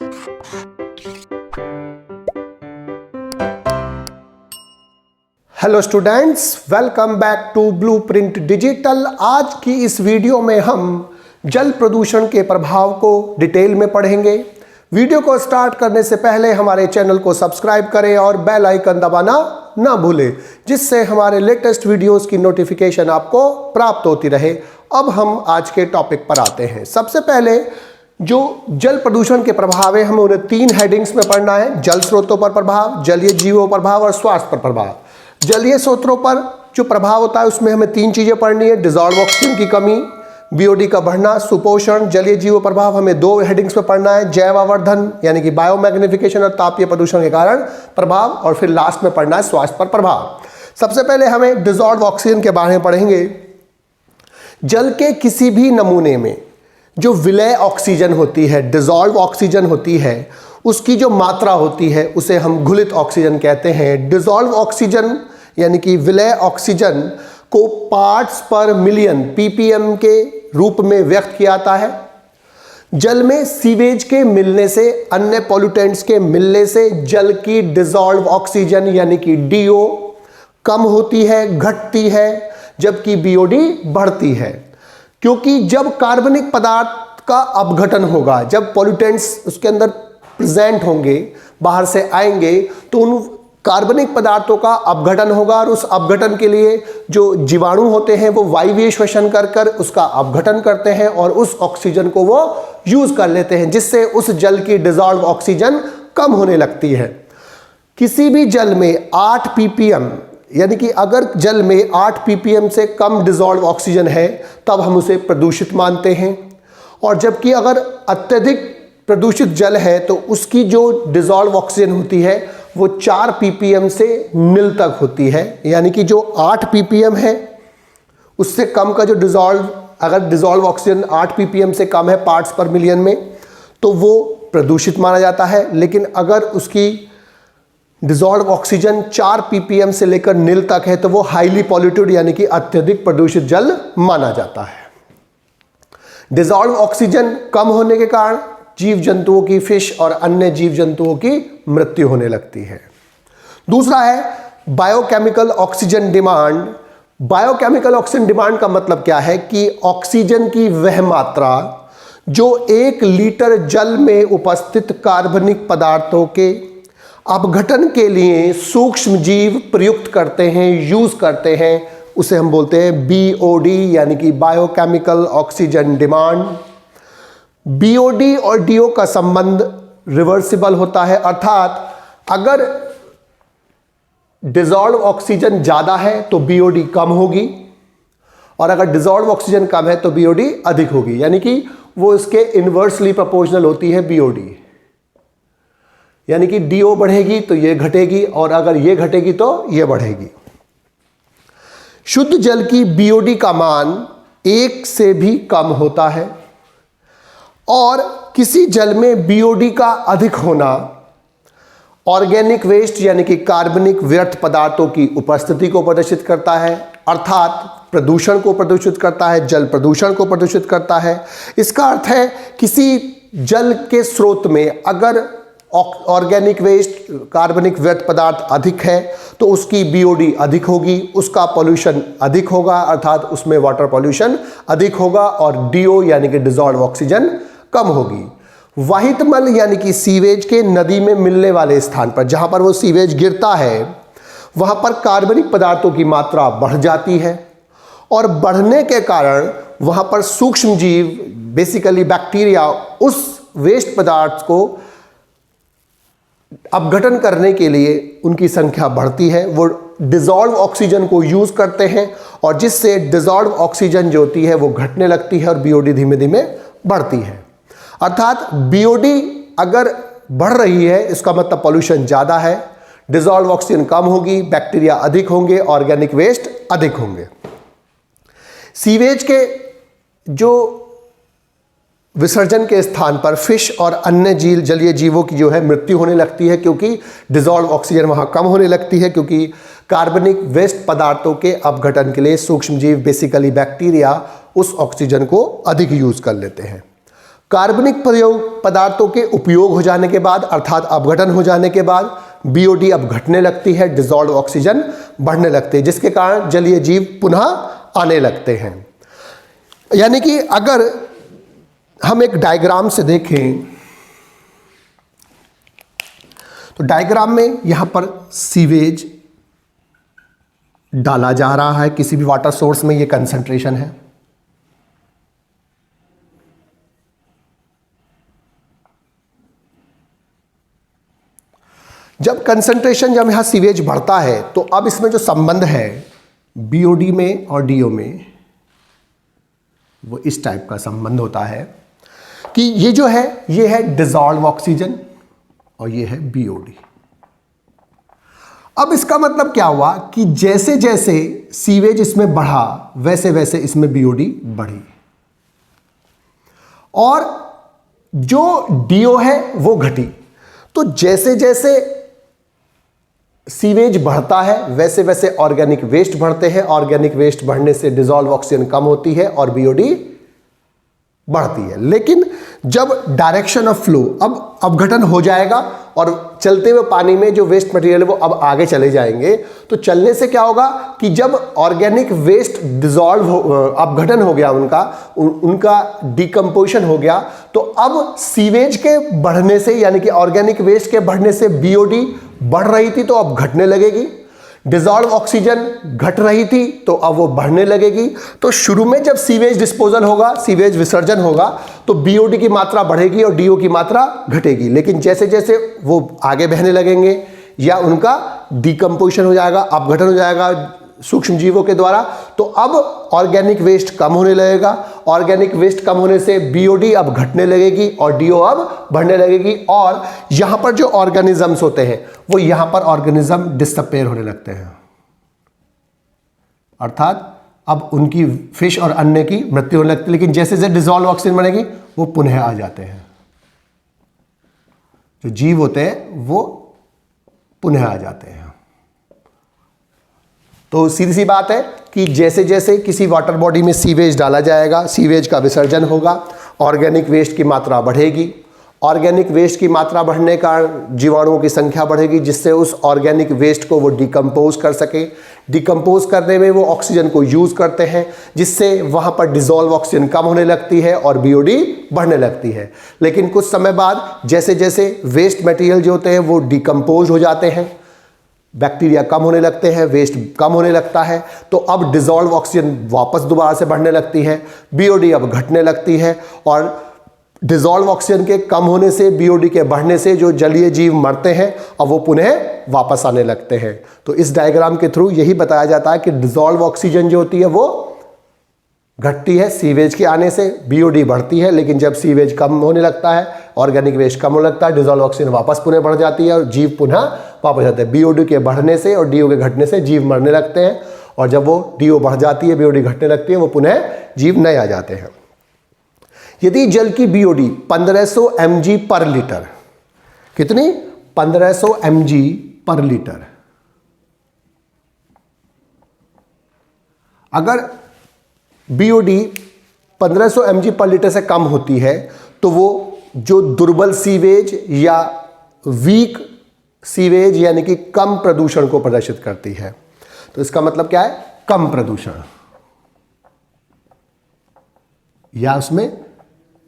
Hello students, welcome back to Blueprint Digital. आज की इस वीडियो में हम जल प्रदूषण के प्रभाव को डिटेल में पढ़ेंगे। वीडियो को स्टार्ट करने से पहले हमारे चैनल को सब्सक्राइब करें और बेल आइकन दबाना ना भूलें, जिससे हमारे लेटेस्ट वीडियोस की नोटिफिकेशन आपको प्राप्त होती रहे। अब हम आज के टॉपिक पर आते हैं। सबसे पहले जो जल प्रदूषण के प्रभाव है, हमें उन्हें 3 हेडिंग्स में पढ़ना है: जल स्रोतों पर प्रभाव, जलीय जीवों पर प्रभाव और स्वास्थ्य पर प्रभाव। जलीय स्रोतों पर जो प्रभाव होता है उसमें हमें 3 चीजें पढ़नी है: डिजॉल्व ऑक्सीजन की कमी, बीओडी का बढ़ना, सुपोषण। जलीय जीव प्रभाव हमें 2 हेडिंग्स में पढ़ना है: जैव आवर्धन यानी कि बायोमैग्निफिकेशन और तापीय प्रदूषण के कारण प्रभाव, और फिर लास्ट में पढ़ना है स्वास्थ्य पर प्रभाव। सबसे पहले हमें डिजॉल्व ऑक्सीजन के बारे में पढ़ेंगे। जल के किसी भी नमूने में जो विलय ऑक्सीजन होती है, डिजॉल्व ऑक्सीजन होती है, उसकी जो मात्रा होती है उसे हम घुलित ऑक्सीजन कहते हैं। डिजॉल्व ऑक्सीजन यानी कि विलय ऑक्सीजन को पार्ट्स पर मिलियन पीपीएम के रूप में व्यक्त किया जाता है। जल में सीवेज के मिलने से, अन्य पॉल्यूटेंट्स के मिलने से जल की डिजॉल्व ऑक्सीजन यानी कि डीओ कम होती है, घटती है, जबकि बीओडी बढ़ती है। क्योंकि जब कार्बनिक पदार्थ का अपघटन होगा, जब पॉल्यूटेंट्स उसके अंदर प्रेजेंट होंगे, बाहर से आएंगे, तो उन कार्बनिक पदार्थों का अपघटन होगा और उस अपघटन के लिए जो जीवाणु होते हैं वो वायवीय श्वसन कर कर उसका अपघटन करते हैं और उस ऑक्सीजन को वो यूज कर लेते हैं, जिससे उस जल की डिजॉल्व ऑक्सीजन कम होने लगती है। किसी भी जल में 8 ppm यानी कि अगर जल में 8 ppm से कम डिजॉल्व ऑक्सीजन है तब हम उसे प्रदूषित मानते हैं। और जबकि अगर अत्यधिक प्रदूषित जल है तो उसकी जो डिजॉल्व ऑक्सीजन होती है वो 4 ppm से नील तक होती है। यानी कि जो 8 ppm है उससे कम का जो डिजॉल्व, अगर डिजॉल्व ऑक्सीजन 8 ppm से कम है पार्ट्स पर मिलियन में, तो वो प्रदूषित माना जाता है। लेकिन अगर उसकी डिजॉल्व ऑक्सीजन 4 ppm से लेकर नील तक है तो वो हाईली पॉल्यूटेड यानी कि अत्यधिक प्रदूषित जल माना जाता है। डिजॉल्व ऑक्सीजन कम होने के कारण जीव जंतुओं की, फिश और अन्य जीव जंतुओं की मृत्यु होने लगती है। दूसरा है biochemical oxygen demand. Biochemical oxygen demand का मतलब क्या है कि ऑक्सीजन की वह मात्रा जो 1 लीटर जल में उपस्थित कार्बनिक पदार्थों के अपघटन के लिए सूक्ष्म जीव प्रयुक्त करते हैं, यूज करते हैं, उसे हम बोलते हैं बीओडी यानी कि बायोकेमिकल ऑक्सीजन डिमांड। बीओडी और डीओ का संबंध रिवर्सिबल होता है, अर्थात अगर डिजॉल्व ऑक्सीजन ज्यादा है तो बीओडी कम होगी और अगर डिजॉल्व ऑक्सीजन कम है तो बीओडी अधिक होगी। यानी कि वो इसके इनवर्सली प्रोपोर्शनल होती है बीओडी, यानी कि डीओ बढ़ेगी तो ये घटेगी और अगर ये घटेगी तो ये बढ़ेगी। शुद्ध जल की बीओडी का मान 1 से भी कम होता है और किसी जल में बीओडी का अधिक होना ऑर्गेनिक वेस्ट यानी कि कार्बनिक व्यर्थ पदार्थों की उपस्थिति को प्रदर्शित करता है, अर्थात प्रदूषण को प्रदूषित करता है, जल प्रदूषण को प्रदूषित करता है। इसका अर्थ है किसी जल के स्रोत में अगर ऑर्गेनिक वेस्ट, कार्बनिक व्यर्थ पदार्थ अधिक है तो उसकी बीओडी अधिक होगी, उसका पॉल्यूशन अधिक होगा, अर्थात उसमें वाटर पॉल्यूशन अधिक होगा और डीओ यानी कि डिजॉल्व ऑक्सीजन कम होगी। वाहित मल यानी कि सीवेज के नदी में मिलने वाले स्थान पर, जहां पर वो सीवेज गिरता है, वहां पर कार्बनिक पदार्थों की मात्रा बढ़ जाती है और बढ़ने के कारण वहां पर सूक्ष्म जीव, बेसिकली बैक्टीरिया, उस वेस्ट पदार्थ को अपघटन करने के लिए उनकी संख्या बढ़ती है। वो डिजॉल्व ऑक्सीजन को यूज करते हैं और जिससे डिजॉल्व ऑक्सीजन जो होती है वो घटने लगती है और बीओडी धीमे धीमे बढ़ती है। अर्थात बीओडी अगर बढ़ रही है इसका मतलब पॉल्यूशन ज्यादा है, डिजॉल्व ऑक्सीजन कम होगी, बैक्टीरिया अधिक होंगे, ऑर्गेनिक वेस्ट अधिक होंगे। सीवेज के जो विसर्जन के स्थान पर फिश और अन्य जलीय जीवों की जो है मृत्यु होने लगती है, क्योंकि डिजॉल्व ऑक्सीजन वहां कम होने लगती है, क्योंकि कार्बनिक वेस्ट पदार्थों के अपघटन के लिए सूक्ष्म जीव, बेसिकली बैक्टीरिया, उस ऑक्सीजन को अधिक यूज कर लेते हैं। कार्बनिक पदार्थों के उपयोग हो जाने के बाद अर्थात अपघटन हो जाने के बाद बीओडी अब घटने लगती है, डिसॉल्व ऑक्सीजन बढ़ने लगते हैं, जिसके कारण जलीय जीव पुनः आने लगते हैं। यानी कि अगर हम एक डायग्राम से देखें तो डायग्राम में यहां पर सीवेज डाला जा रहा है, किसी भी वाटर सोर्स में ये कंसंट्रेशन है। जब कंसंट्रेशन, जब यहां सीवेज बढ़ता है तो अब इसमें जो संबंध है बीओडी में और डीओ में, वो इस टाइप का संबंध होता है कि ये जो है ये है डिसॉल्व ऑक्सीजन और ये है बीओडी। अब इसका मतलब क्या हुआ कि जैसे जैसे सीवेज इसमें बढ़ा वैसे वैसे इसमें बीओडी बढ़ी, और जो डीओ है वो घटी। तो जैसे जैसे सीवेज बढ़ता है वैसे वैसे ऑर्गेनिक वेस्ट बढ़ते हैं, ऑर्गेनिक वेस्ट बढ़ने से डिसॉल्व ऑक्सीजन कम होती है और बीओडी बढ़ती है। लेकिन जब डायरेक्शन ऑफ फ्लो, अब अपघटन हो जाएगा और चलते हुए पानी में जो वेस्ट मटेरियल है वो अब आगे चले जाएंगे, तो चलने से क्या होगा कि जब ऑर्गेनिक वेस्ट डिसॉल्व हो, अपघटन हो गया, उनका डिकम्पोजिशन हो गया, तो अब सीवेज के बढ़ने से यानी कि ऑर्गेनिक वेस्ट के बढ़ने से बीओडी बढ़ रही थी तो अब घटने लगेगी, डिसॉल्व ऑक्सीजन घट रही थी तो अब वो बढ़ने लगेगी। तो शुरू में जब सीवेज डिस्पोजल होगा, सीवेज विसर्जन होगा, तो बीओडी की मात्रा बढ़ेगी और डीओ की मात्रा घटेगी। लेकिन जैसे जैसे वो आगे बहने लगेंगे या उनका डिकम्पोजिशन हो जाएगा, अपघटन हो जाएगा सूक्ष्म जीवों के द्वारा, तो अब ऑर्गेनिक वेस्ट कम होने लगेगा। ऑर्गेनिक वेस्ट कम होने से बीओडी अब घटने लगेगी और डीओ अब बढ़ने लगेगी, और यहां पर जो ऑर्गेनिजम्स होते हैं वो यहां पर ऑर्गेनिज्म डिसअपेयर होने लगते हैं, अर्थात अब उनकी फिश और अन्य की मृत्यु होने लगती है। लेकिन जैसे जैसे डिसॉल्व ऑक्सीजन बनेगी वो पुनः आ जाते हैं, जो जीव होते हैं वो पुनः आ जाते हैं। तो सीधी सी बात है कि जैसे जैसे किसी वाटर बॉडी में सीवेज डाला जाएगा, सीवेज का विसर्जन होगा, ऑर्गेनिक वेस्ट की मात्रा बढ़ेगी। ऑर्गेनिक वेस्ट की मात्रा बढ़ने का जीवाणुओं की संख्या बढ़ेगी, जिससे उस ऑर्गेनिक वेस्ट को वो डिकम्पोज कर सके। डिकम्पोज करने में वो ऑक्सीजन को यूज़ करते हैं, जिससे वहाँ पर डिसॉल्व ऑक्सीजन कम होने लगती है और बीओडी बढ़ने लगती है। लेकिन कुछ समय बाद जैसे जैसे वेस्ट मटेरियल जो होते हैं वो डिकम्पोज हो जाते हैं, बैक्टीरिया कम होने लगते हैं, वेस्ट कम होने लगता है, तो अब डिसॉल्व ऑक्सीजन वापस दोबारा से बढ़ने लगती है, बीओडी अब घटने लगती है, और डिसॉल्व ऑक्सीजन के कम होने से, बीओडी के बढ़ने से जो जलीय जीव मरते हैं अब वो पुनः वापस आने लगते हैं। तो इस डायग्राम के थ्रू यही बताया जाता है कि डिसॉल्व ऑक्सीजन जो होती है वो घटती है सीवेज के आने से, बीओडी बढ़ती है। लेकिन जब सीवेज कम होने लगता है, ऑर्गेनिक वेस्ट कम होने लगता है, डिसॉल्व ऑक्सीजन वापस पुनः बढ़ जाती है और जीव पुनः वापस जाते हैं। बीओडी के बढ़ने से और डीओ के घटने से जीव मरने लगते हैं, और जब वो डीओ बढ़ जाती है, बीओडी घटने लगती है, वो पुनः जीव नए आ जाते हैं। यदि जल की बीओडी 1500 mg पर लीटर, कितनी 1500 mg पर लीटर, अगर बीओडी 1500 mg पर लीटर से कम होती है तो वो जो दुर्बल सीवेज या वीक सीवेज यानी कि कम प्रदूषण को प्रदर्शित करती है। तो इसका मतलब क्या है, कम प्रदूषण, या उसमें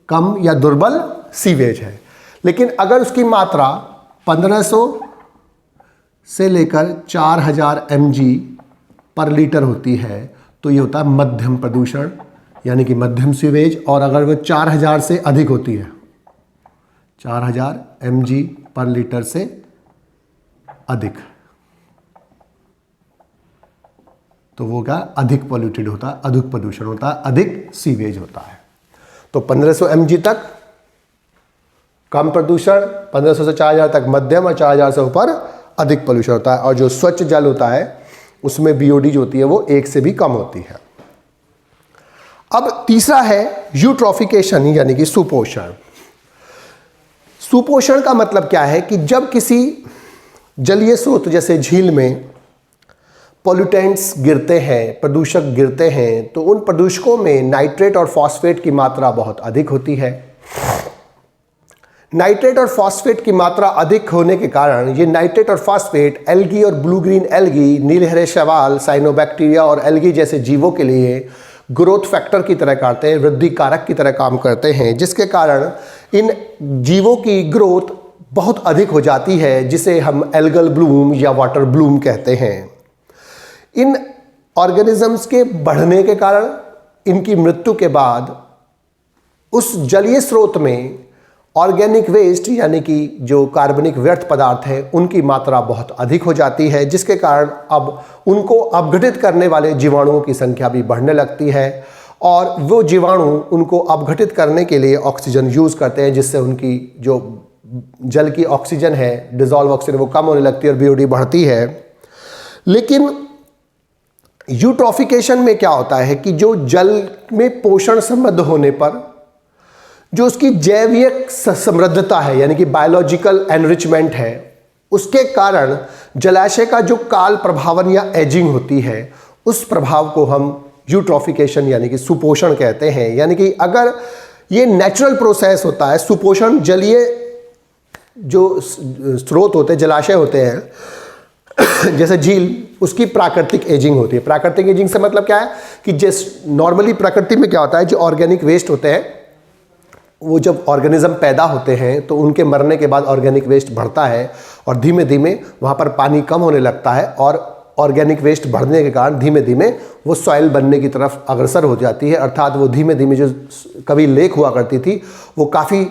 कम या दुर्बल सीवेज है। लेकिन अगर उसकी मात्रा 1500 से लेकर 4000 mg पर लीटर होती है तो ये होता है मध्यम प्रदूषण यानी कि मध्यम सीवेज। और अगर वो 4000 से अधिक होती है, 4000 mg पर लीटर से अधिक, तो वो क्या अधिक पॉल्यूटेड होता है, अधिक प्रदूषण होता है, अधिक सीवेज होता है। तो 1500 mg तक कम प्रदूषण, 1500 से 4000 तक मध्यम, और 4000 से ऊपर अधिक पॉल्यूशन होता है। और जो स्वच्छ जल होता है उसमें बीओडी जो होती है वो 1 से भी कम होती है। अब तीसरा है यूट्रोफिकेशन यानी कि सुपोषण। सुपोषण का मतलब क्या है कि जब किसी जलीय स्रोत जैसे झील में पॉल्यूटेंट्स गिरते हैं, प्रदूषक गिरते हैं, तो उन प्रदूषकों में नाइट्रेट और फॉस्फेट की मात्रा बहुत अधिक होती है। नाइट्रेट और फॉस्फेट की मात्रा अधिक होने के कारण ये नाइट्रेट और फॉस्फेट एल्गी और ब्लू ग्रीन एल्गी, नील हरे शैवाल, साइनोबैक्टीरिया और एल्गी जैसे जीवों के लिए ग्रोथ फैक्टर की तरह करते हैं, वृद्धि कारक की तरह काम करते हैं, जिसके कारण इन जीवों की ग्रोथ बहुत अधिक हो जाती है, जिसे हम एल्गल ब्लूम या वाटर ब्लूम कहते हैं। इन ऑर्गेनिजम्स के बढ़ने के कारण इनकी मृत्यु के बाद उस जलीय स्रोत में ऑर्गेनिक वेस्ट यानी कि जो कार्बनिक व्यर्थ पदार्थ है उनकी मात्रा बहुत अधिक हो जाती है, जिसके कारण अब उनको अपघटित करने वाले जीवाणुओं की संख्या भी बढ़ने लगती है और वो जीवाणु उनको अपघटित करने के लिए ऑक्सीजन यूज़ करते हैं, जिससे उनकी जो जल की ऑक्सीजन है, डिजॉल्व ऑक्सीजन, वो कम होने लगती है और बीओडी बढ़ती है। लेकिन यूट्रॉफिकेशन में क्या होता है कि जो जल में पोषण समृद्ध होने पर जो उसकी जैविक समृद्धता है यानी कि बायोलॉजिकल एनरिचमेंट है, उसके कारण जलाशय का जो काल प्रभावन या एजिंग होती है उस प्रभाव को हम यूट्रॉफिकेशन यानी कि सुपोषण कहते हैं। यानी कि अगर ये नेचुरल प्रोसेस होता है, सुपोषण जलीय जो स्रोत होते हैं, जलाशय होते हैं जैसे झील, उसकी प्राकृतिक एजिंग होती है। प्राकृतिक एजिंग से मतलब क्या है कि जिस नॉर्मली प्रकृति में क्या होता है, जो ऑर्गेनिक वेस्ट होते हैं वो जब ऑर्गेनिज्म पैदा होते हैं तो उनके मरने के बाद ऑर्गेनिक वेस्ट बढ़ता है और धीमे धीमे वहाँ पर पानी कम होने लगता है और ऑर्गेनिक वेस्ट बढ़ने के कारण धीमे धीमे वो सॉइल बनने की तरफ अग्रसर हो जाती है। अर्थात वो धीमे धीमे जो कभी लेक हुआ करती थी वो काफ़ी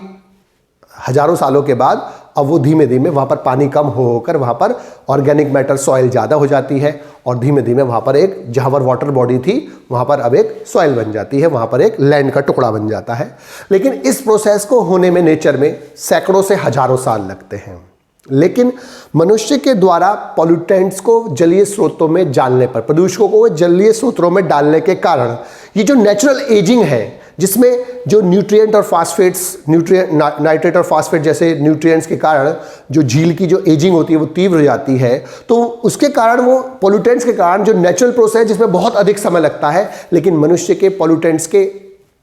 हजारों सालों के बाद अब वो धीमे धीमे वहाँ पर पानी कम होकर वहाँ पर ऑर्गेनिक मैटर सॉइल ज़्यादा हो जाती है और धीमे धीमे वहाँ पर एक जहाँ पर वाटर बॉडी थी वहाँ पर अब एक सॉइल बन जाती है, वहाँ पर एक लैंड का टुकड़ा बन जाता है। लेकिन इस प्रोसेस को होने में नेचर में सैकड़ों से हजारों साल लगते हैं। लेकिन मनुष्य के द्वारा पॉल्यूटेंट्स को जलीय स्रोतों में डालने पर, प्रदूषकों को जलीय स्रोतों में डालने के कारण ये जो नेचुरल एजिंग है, जिसमें जो न्यूट्रिएंट और फास्फेट्स, नाइट्रेट और फास्फेट जैसे न्यूट्रिएंट्स के कारण जो झील की जो एजिंग होती है वो तीव्र हो जाती है, तो उसके कारण वो पॉल्यूटेंट्स के कारण जो नेचुरल प्रोसेस जिसमें बहुत अधिक समय लगता है, लेकिन मनुष्य के पॉल्यूटेंट्स के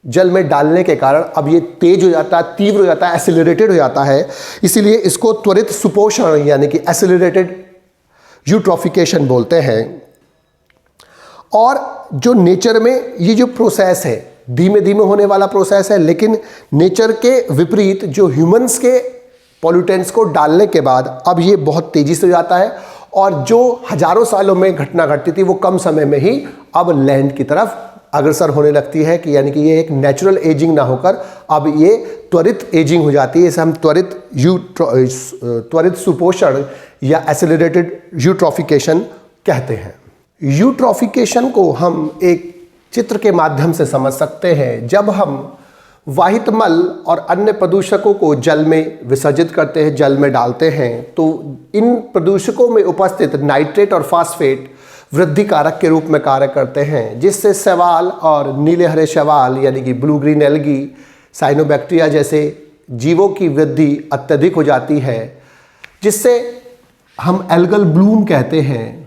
जल में डालने के कारण अब ये तेज हो जाता है, तीव्र हो जाता है, एसिलरेटेड हो जाता है। इसीलिए इसको त्वरित सुपोषण यानी कि एसिलरेटेड यूट्रॉफिकेशन बोलते हैं। और जो नेचर में ये जो प्रोसेस है धीमे धीमे होने वाला प्रोसेस है, लेकिन नेचर के विपरीत जो ह्यूमंस के पॉल्यूटेंट्स को डालने के बाद अब ये बहुत तेजी से हो जाता है और जो हजारों सालों में घटना घटती थी वो कम समय में ही अब लैंड की तरफ अग्रसर होने लगती है कि यानी कि ये एक नेचुरल एजिंग ना होकर अब ये त्वरित एजिंग हो जाती है। इसे हम त्वरित सुपोषण या एसिलरेटेड यूट्रॉफिकेशन कहते हैं। यूट्रॉफिकेशन को हम एक चित्र के माध्यम से समझ सकते हैं। जब हम वाहित मल और अन्य प्रदूषकों को जल में विसर्जित करते हैं, जल में डालते हैं, तो इन प्रदूषकों में उपस्थित नाइट्रेट और फास्फेट वृद्धि कारक के रूप में कार्य करते हैं, जिससे शैवाल और नीले हरे शैवाल यानी कि ब्लू ग्रीन एल्गी, साइनोबैक्टीरिया जैसे जीवों की वृद्धि अत्यधिक हो जाती है, जिससे हम एल्गल ब्लूम कहते हैं।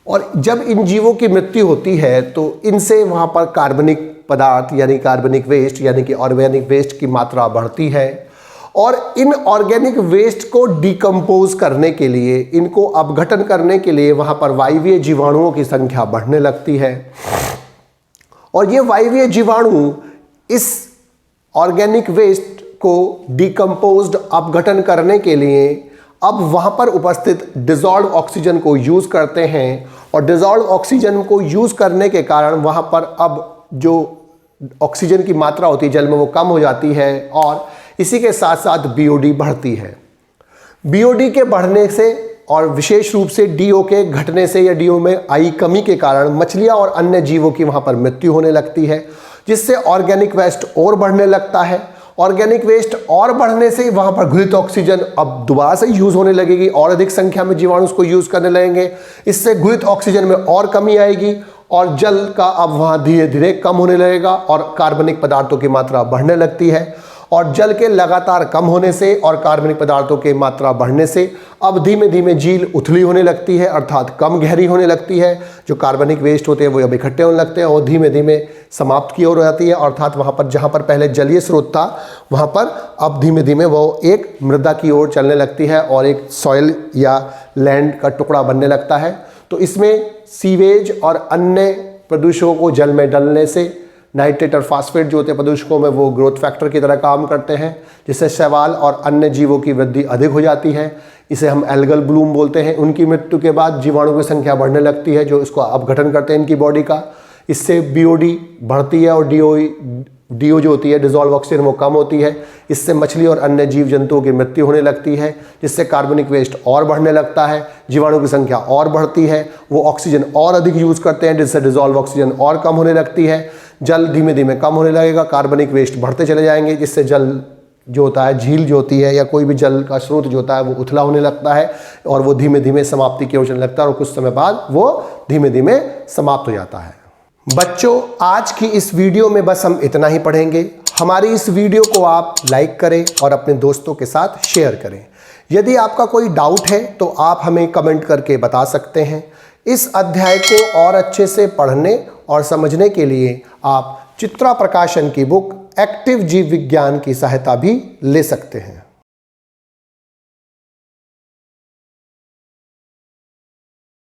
और जब इन जीवों की मृत्यु होती है तो इनसे वहाँ पर कार्बनिक पदार्थ यानी कार्बनिक वेस्ट यानी कि ऑर्गेनिक वेस्ट की मात्रा बढ़ती है और इन ऑर्गेनिक वेस्ट को डिकम्पोज करने के लिए, इनको अपघटन करने के लिए वहाँ पर वायवीय जीवाणुओं की संख्या बढ़ने लगती है और ये वायवीय जीवाणु इस ऑर्गेनिक वेस्ट को डिकम्पोज्ड अपघटन करने के लिए अब वहाँ पर उपस्थित डिजॉल्व ऑक्सीजन को यूज़ करते हैं और डिजॉल्व ऑक्सीजन को यूज़ करने के कारण वहाँ पर अब जो ऑक्सीजन की मात्रा होती है जल में वो कम हो जाती है और इसी के साथ साथ बीओडी बढ़ती है। बीओडी के बढ़ने से और विशेष रूप से डीओ के घटने से या डीओ में आई कमी के कारण मछलियाँ और अन्य जीवों की वहाँ पर मृत्यु होने लगती है, जिससे ऑर्गेनिक वेस्ट और बढ़ने लगता है। ऑर्गेनिक वेस्ट और बढ़ने से वहाँ पर घुलित ऑक्सीजन अब दोबारा से यूज़ होने लगेगी और अधिक संख्या में जीवाणु उसको यूज़ करने लगेंगे। इससे घुलित ऑक्सीजन में और कमी आएगी और जल का अब वहाँ धीरे धीरे कम होने लगेगा और कार्बनिक पदार्थों की मात्रा बढ़ने लगती है और जल के लगातार कम होने से और कार्बनिक पदार्थों की मात्रा बढ़ने से अब धीमे धीमे झील उथली होने लगती है, अर्थात कम गहरी होने लगती है। जो कार्बनिक वेस्ट होते हैं वो अब इकट्ठे होने लगते हैं और धीमे धीमे समाप्त की ओर हो जाती है, अर्थात वहाँ पर जहाँ पर पहले जलीय स्रोत था वहाँ पर अब धीमे धीमे वो एक मृदा की ओर चलने लगती है और एक सॉइल या लैंड का टुकड़ा बनने लगता है। तो इसमें सीवेज और अन्य प्रदूषकों को जल में डलने से नाइट्रेट और फास्फेट जो होते हैं प्रदूषकों में वो ग्रोथ फैक्टर की तरह काम करते हैं, जिससे शैवाल और अन्य जीवों की वृद्धि अधिक हो जाती है। इसे हम एल्गल ब्लूम बोलते हैं। उनकी मृत्यु के बाद जीवाणु की संख्या बढ़ने लगती है जो इसको अपघटन करते हैं इनकी बॉडी का। इससे बीओडी बढ़ती है और डीओ जो होती है डिजॉल्व ऑक्सीजन वो कम होती है। इससे मछली और अन्य जीव जंतुओं की मृत्यु होने लगती है, जिससे कार्बनिक वेस्ट और बढ़ने लगता है, जीवाणु की संख्या और बढ़ती है, वो ऑक्सीजन और अधिक यूज करते हैं जिससे डिजॉल्व ऑक्सीजन और कम होने लगती है। जल धीमे धीमे कम होने लगेगा, कार्बनिक वेस्ट बढ़ते चले जाएंगे, जिससे जल जो होता है, झील जो होती है या कोई भी जल का स्रोत जो होता है वो उथला होने लगता है और वो धीमे धीमे समाप्ति की ओर चलने लगता है और कुछ समय बाद वो धीमे धीमे समाप्त हो जाता है। बच्चों, आज की इस वीडियो में बस हम इतना ही पढ़ेंगे। हमारी इस वीडियो को आप लाइक करें और अपने दोस्तों के साथ शेयर करें। यदि आपका कोई डाउट है तो आप हमें कमेंट करके बता सकते हैं। इस अध्याय को और अच्छे से पढ़ने और समझने के लिए आप चित्रा प्रकाशन की बुक एक्टिव जीव विज्ञान की सहायता भी ले सकते हैं।